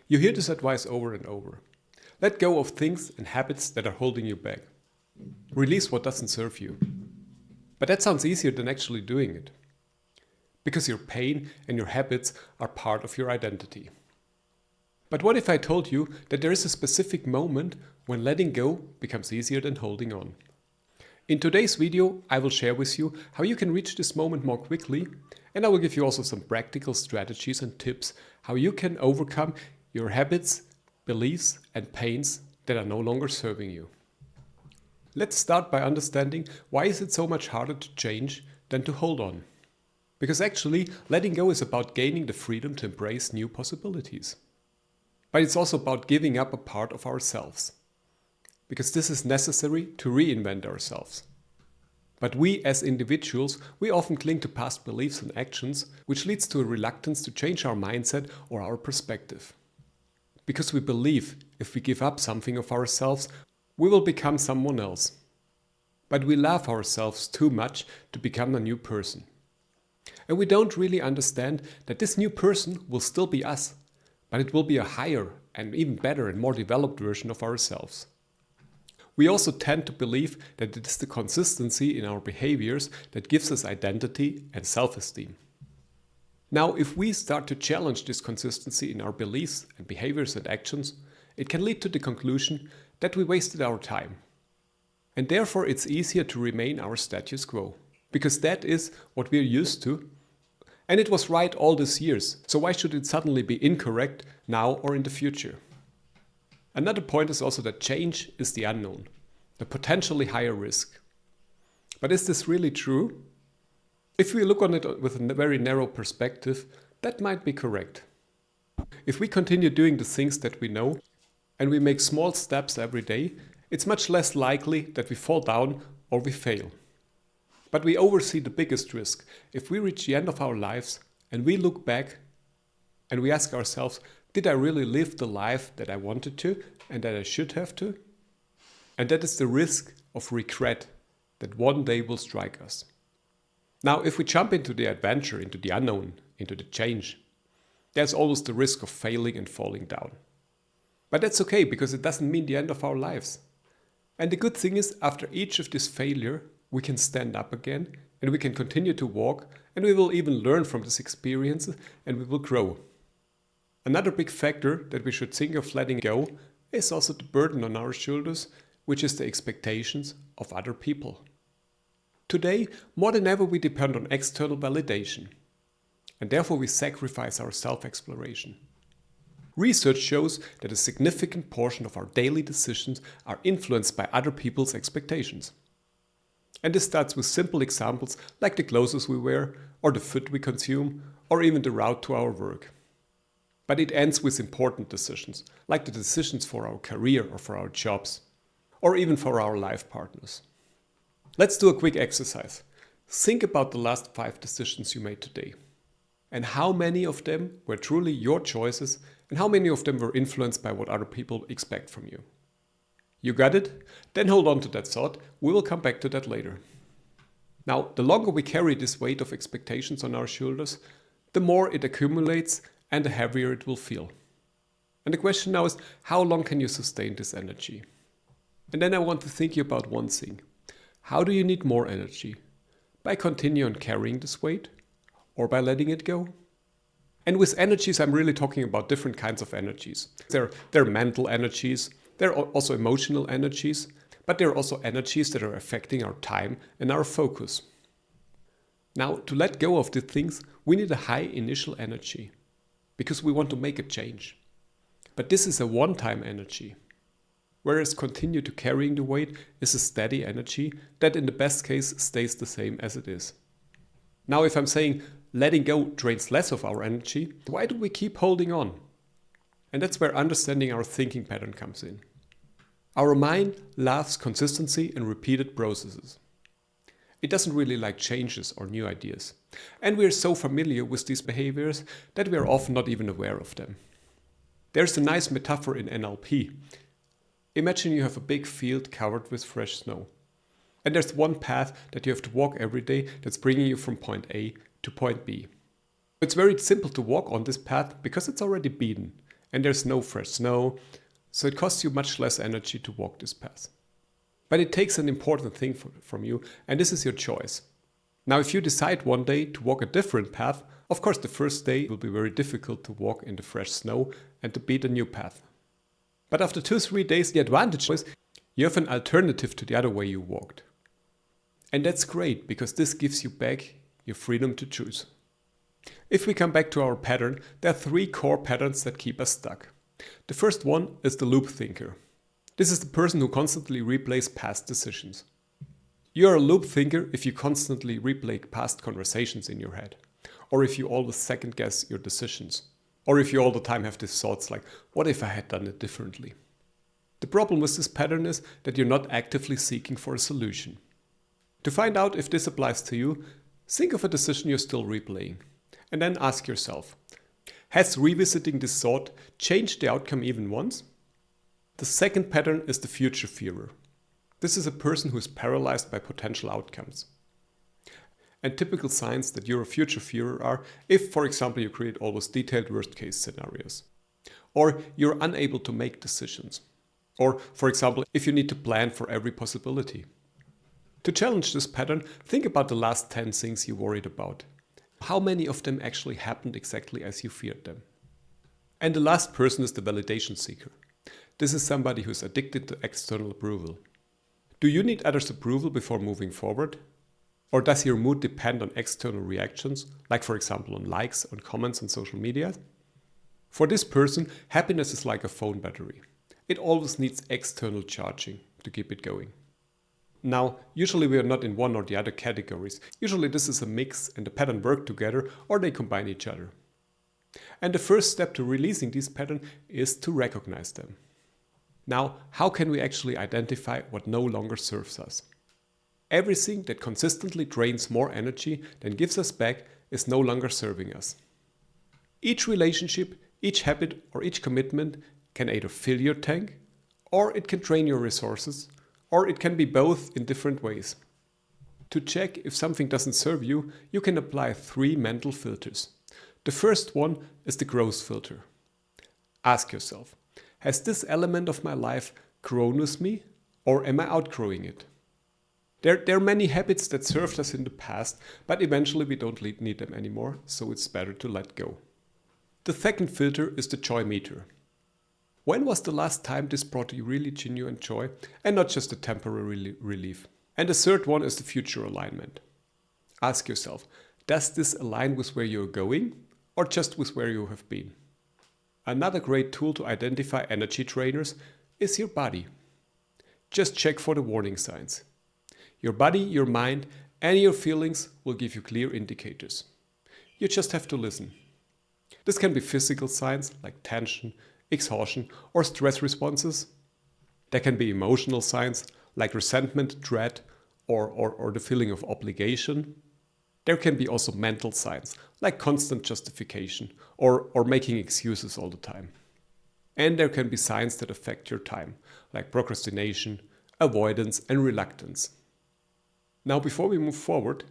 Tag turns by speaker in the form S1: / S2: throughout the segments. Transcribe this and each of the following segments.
S1: You hear this advice over and over. Let go of things and habits that are holding you back. Release what doesn't serve you. But that sounds easier than actually doing it. Because your pain and your habits are part of your identity. But what if I told you that there is a specific moment when letting go becomes easier than holding on? In today's video, I will share with you how you can reach this moment more quickly, and I will give you also some practical strategies and tips how you can overcome your habits, beliefs and pains that are no longer serving you. Let's start by understanding why is it so much harder to change than to hold on. Because actually, letting go is about gaining the freedom to embrace new possibilities. But it's also about giving up a part of ourselves. Because this is necessary to reinvent ourselves. But we as individuals, we often cling to past beliefs and actions, which leads to a reluctance to change our mindset or our perspective. Because we believe if we give up something of ourselves, we will become someone else. But we love ourselves too much to become a new person. And we don't really understand that this new person will still be us, but it will be a higher and even better and more developed version of ourselves. We also tend to believe that it is the consistency in our behaviors that gives us identity and self-esteem. Now, if we start to challenge this consistency in our beliefs and behaviors and actions, it can lead to the conclusion that we wasted our time. And therefore it's easier to remain our status quo, because that is what we're used to. And it was right all these years, so why should it suddenly be incorrect now or in the future? Another point is also that change is the unknown, the potentially higher risk. But is this really true? If we look on it with a very narrow perspective, that might be correct. If we continue doing the things that we know, and we make small steps every day, it's much less likely that we fall down or we fail. But we oversee the biggest risk if we reach the end of our lives and we look back and we ask ourselves, did I really live the life that I wanted to and that I should have to? And that is the risk of regret that one day will strike us. Now, if we jump into the adventure, into the unknown, into the change, there's always the risk of failing and falling down. But that's okay, because it doesn't mean the end of our lives. And the good thing is, after each of this failure, we can stand up again and we can continue to walk, and we will even learn from this experience and we will grow. Another big factor that we should think of letting go is also the burden on our shoulders, which is the expectations of other people. Today, more than ever, we depend on external validation, and therefore we sacrifice our self-exploration. Research shows that a significant portion of our daily decisions are influenced by other people's expectations. And this starts with simple examples like the clothes we wear, or the food we consume, or even the route to our work. But it ends with important decisions, like the decisions for our career or for our jobs, or even for our life partners. Let's do a quick exercise. Think about the last 5 decisions you made today. And how many of them were truly your choices, and how many of them were influenced by what other people expect from you. You got it? Then hold on to that thought. We will come back to that later. Now, the longer we carry this weight of expectations on our shoulders, the more it accumulates and the heavier it will feel. And the question now is, how long can you sustain this energy? And then I want to think you about one thing. How do you need more energy? By continuing carrying this weight, or by letting it go? And with energies, I'm really talking about different kinds of energies. There are mental energies, there are also emotional energies, but there are also energies that are affecting our time and our focus. Now, to let go of these things, we need a high initial energy, because we want to make a change. But this is a one-time energy, whereas continue to carrying the weight is a steady energy that in the best case stays the same as it is. Now, if I'm saying letting go drains less of our energy, why do we keep holding on? And that's where understanding our thinking pattern comes in. Our mind loves consistency and repeated processes. It doesn't really like changes or new ideas. And we are so familiar with these behaviors that we are often not even aware of them. There's a nice metaphor in NLP. Imagine you have a big field covered with fresh snow. And there's one path that you have to walk every day that's bringing you from point A to point B. It's very simple to walk on this path because it's already beaten. and there's no fresh snow, so it costs you much less energy to walk this path. But it takes an important thing from you, and this is your choice. Now, if you decide one day to walk a different path, of course the first day will be very difficult to walk in the fresh snow and to beat a new path. But after 2-3 days, the advantage is you have an alternative to the other way you walked. And that's great, because this gives you back your freedom to choose. If we come back to our pattern, there are 3 core patterns that keep us stuck. The first one is the loop thinker. This is the person who constantly replays past decisions. You are a loop thinker if you constantly replay past conversations in your head, or if you always second guess your decisions, or if you all the time have these thoughts like, what if I had done it differently? The problem with this pattern is that you're not actively seeking for a solution. To find out if this applies to you, think of a decision you're still replaying, and then ask yourself, has revisiting this thought changed the outcome even once? The second pattern is the future fearer. This is a person who is paralyzed by potential outcomes. And typical signs that you're a future fearer are if, for example, you create always detailed worst-case scenarios, or you're unable to make decisions, or, for example, if you need to plan for every possibility. To challenge this pattern, think about the last 10 things you worried about. How many of them actually happened exactly as you feared them? And the last person is the validation seeker. This is somebody who is addicted to external approval. Do you need others' approval before moving forward? Or does your mood depend on external reactions, like for example on likes, on comments on social media? For this person, happiness is like a phone battery. It always needs external charging to keep it going. Now, usually we are not in one or the other categories. Usually this is a mix and the pattern work together or they combine each other. And the first step to releasing these patterns is to recognize them. Now, how can we actually identify what no longer serves us? Everything that consistently drains more energy than gives us back is no longer serving us. Each relationship, each habit, or each commitment can either fill your tank, or it can drain your resources, or it can be both in different ways. To check if something doesn't serve you, you can apply 3 mental filters. The first one is the growth filter. Ask yourself, has this element of my life grown with me, or am I outgrowing it? There are many habits that served us in the past, but eventually we don't need them anymore, so it's better to let go. The second filter is the joy meter. When was the last time this brought you really genuine joy and not just a temporary relief? And the third one is the future alignment. Ask yourself, does this align with where you're going or just with where you have been? Another great tool to identify energy drainers is your body. Just check for the warning signs. Your body, your mind, and your feelings will give you clear indicators. You just have to listen. This can be physical signs like tension, exhaustion, or stress responses. There can be emotional signs like resentment, dread, or the feeling of obligation. There can be also mental signs like constant justification or making excuses all the time. And there can be signs that affect your time, like procrastination, avoidance, and reluctance. Now, before we move forward,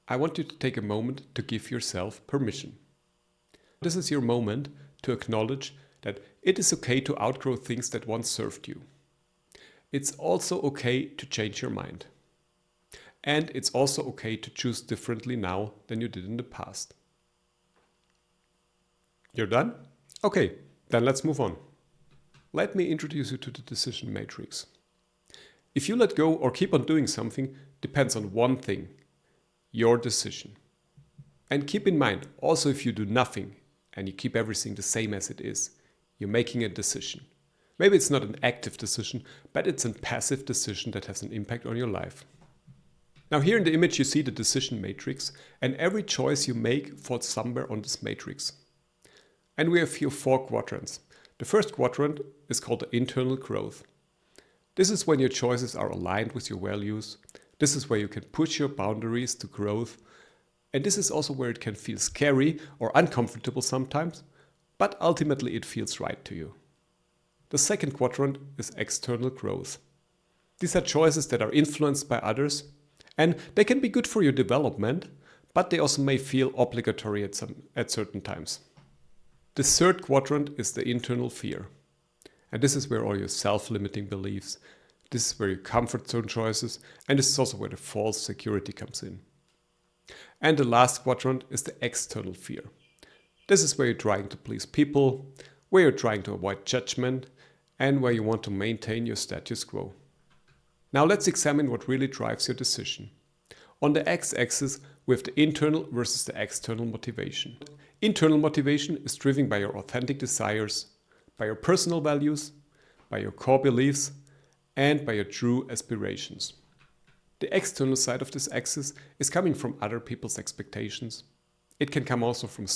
S1: I want you to take a moment to give yourself permission. This is your moment to acknowledge that it is okay to outgrow things that once served you. It's also okay to change your mind. And it's also okay to choose differently now than you did in the past. You're done? Okay, then let's move on. Let me introduce you to the decision matrix. If you let go or keep on doing something depends on one thing, your decision. And keep in mind, also if you do nothing and you keep everything the same as it is, you're making a decision. Maybe it's not an active decision, but it's a passive decision that has an impact on your life. Now here in the image you see the decision matrix, and every choice you make falls somewhere on this matrix. And we have here 4 quadrants. The first quadrant is called the internal growth. This is when your choices are aligned with your values. This is where you can push your boundaries to growth. And this is also where it can feel scary or uncomfortable sometimes, but ultimately it feels right to you. The second quadrant is external growth. These are choices that are influenced by others, and they can be good for your development, but they also may feel obligatory at certain times. The third quadrant is the internal fear. And this is where all your self-limiting beliefs, this is where your comfort zone choices, and this is also where the false security comes in. And the last quadrant is the external fear. This is where you're trying to please people, where you're trying to avoid judgment, and where you want to maintain your status quo. Now let's examine what really drives your decision. On the x-axis, we have the internal versus the external motivation. Internal motivation is driven by your authentic desires, by your personal values, by your core beliefs, and by your true aspirations. The external side of this axis is coming from other people's expectations. It can come also from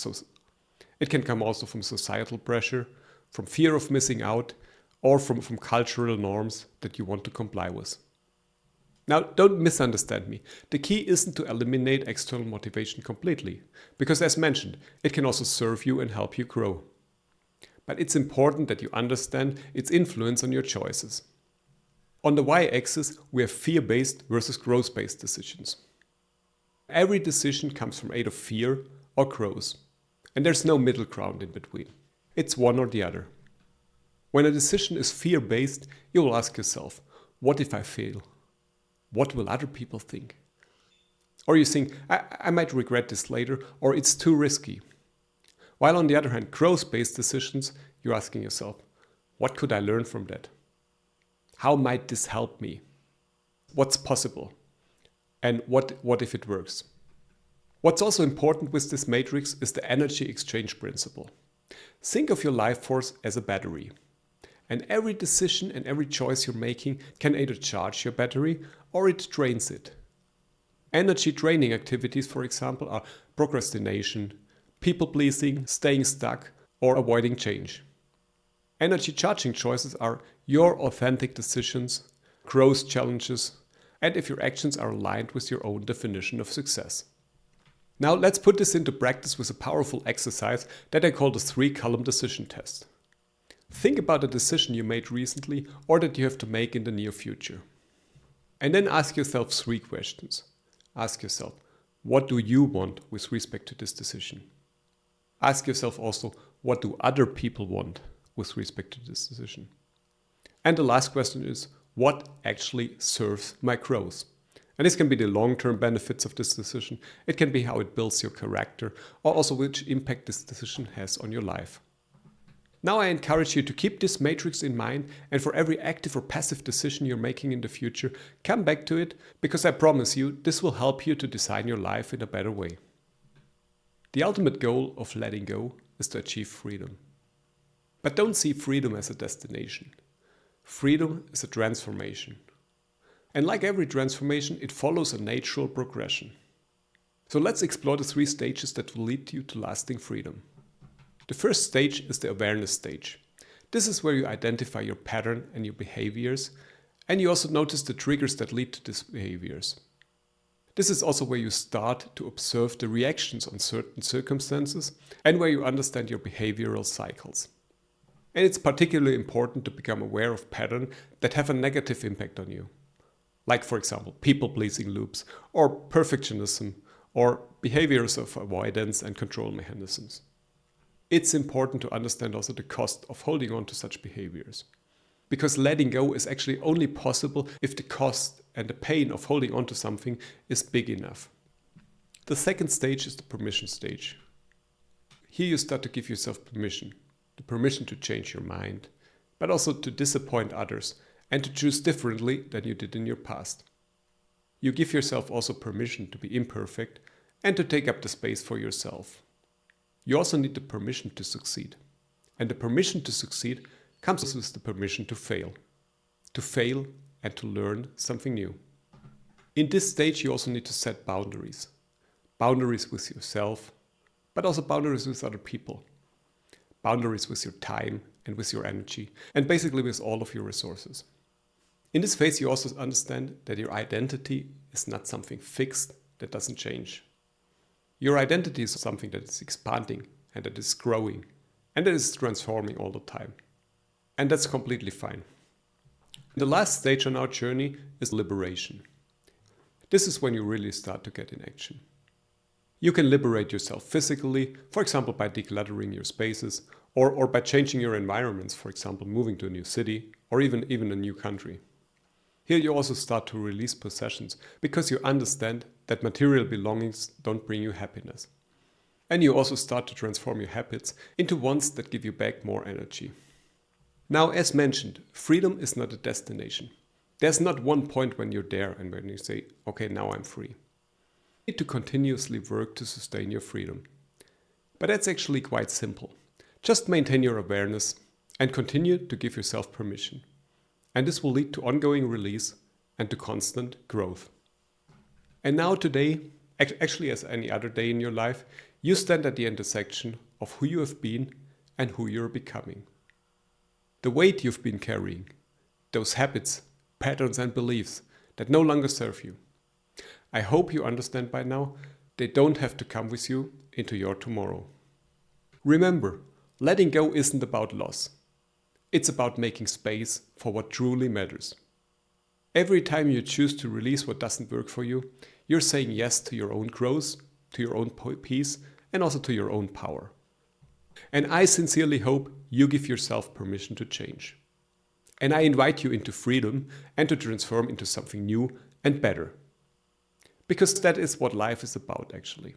S1: societal pressure, from fear of missing out, or from cultural norms that you want to comply with. Now, don't misunderstand me. The key isn't to eliminate external motivation completely, because as mentioned, it can also serve you and help you grow. But it's important that you understand its influence on your choices. On the y-axis, we have fear-based versus growth-based decisions. Every decision comes from either fear or growth, and there's no middle ground in between. It's one or the other. When a decision is fear-based, you will ask yourself, what if I fail? What will other people think? Or you think, I might regret this later, or it's too risky. While on the other hand, growth-based decisions, you're asking yourself, what could I learn from that? How might this help me? What's possible? And what if it works? What's also important with this matrix is the energy exchange principle. Think of your life force as a battery. And every decision and every choice you're making can either charge your battery or it drains it. Energy draining activities, for example, are procrastination, people-pleasing, staying stuck, or avoiding change. Energy charging choices are your authentic decisions, growth challenges, and if your actions are aligned with your own definition of success. Now let's put this into practice with a powerful exercise that I call the 3-column decision test. Think about a decision you made recently or that you have to make in the near future. And then ask yourself 3 questions. Ask yourself, what do you want with respect to this decision? Ask yourself also, what do other people want with respect to this decision? And the last question is, what actually serves my growth? And this can be the long-term benefits of this decision. It can be how it builds your character, or also which impact this decision has on your life. Now I encourage you to keep this matrix in mind, and for every active or passive decision you're making in the future, come back to it, because I promise you this will help you to design your life in a better way. The ultimate goal of letting go is to achieve freedom. But don't see freedom as a destination. Freedom is a transformation. And like every transformation, it follows a natural progression. So let's explore the 3 stages that will lead you to lasting freedom. The first stage is the awareness stage. This is where you identify your pattern and your behaviors, and you also notice the triggers that lead to these behaviors. This is also where you start to observe the reactions on certain circumstances and where you understand your behavioral cycles. And it's particularly important to become aware of patterns that have a negative impact on you. Like, for example, people-pleasing loops, or perfectionism, or behaviors of avoidance and control mechanisms. It's important to understand also the cost of holding on to such behaviors. Because letting go is actually only possible if the cost and the pain of holding on to something is big enough. The second stage is the permission stage. Here you start to give yourself permission. The permission to change your mind, but also to disappoint others and to choose differently than you did in your past. You give yourself also permission to be imperfect and to take up the space for yourself. You also need the permission to succeed. And the permission to succeed comes with the permission to fail. To fail and to learn something new. In this stage you also need to set boundaries. Boundaries with yourself, but also boundaries with other people. Boundaries with your time and with your energy, and basically with all of your resources. In this phase you also understand that your identity is not something fixed that doesn't change. Your identity is something that is expanding and that is growing and that is transforming all the time. And that's completely fine. The last stage on our journey is liberation. This is when you really start to get in action. You can liberate yourself physically, for example by decluttering your spaces, or by changing your environments, for example moving to a new city, or even a new country. Here you also start to release possessions, because you understand that material belongings don't bring you happiness. And you also start to transform your habits into ones that give you back more energy. Now, as mentioned, freedom is not a destination. There's not one point when you're there and when you say, okay, now I'm free. You need to continuously work to sustain your freedom. But that's actually quite simple. Just maintain your awareness and continue to give yourself permission. And this will lead to ongoing release and to constant growth. And now today, actually as any other day in your life, you stand at the intersection of who you have been and who you're becoming. The weight you've been carrying, those habits, patterns and beliefs that no longer serve you. I hope you understand by now they don't have to come with you into your tomorrow. Remember, letting go isn't about loss. It's about making space for what truly matters. Every time you choose to release what doesn't work for you, you're saying yes to your own growth, to your own peace, and also to your own power. And I sincerely hope you give yourself permission to change. And I invite you into freedom and to transform into something new and better. Because that is what life is about actually.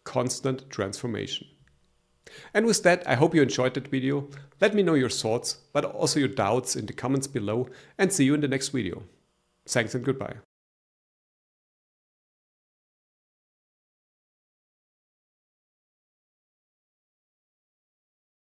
S1: Constant transformation. And with that, I hope you enjoyed that video. Let me know your thoughts, but also your doubts in the comments below, and see you in the next video. Thanks and goodbye.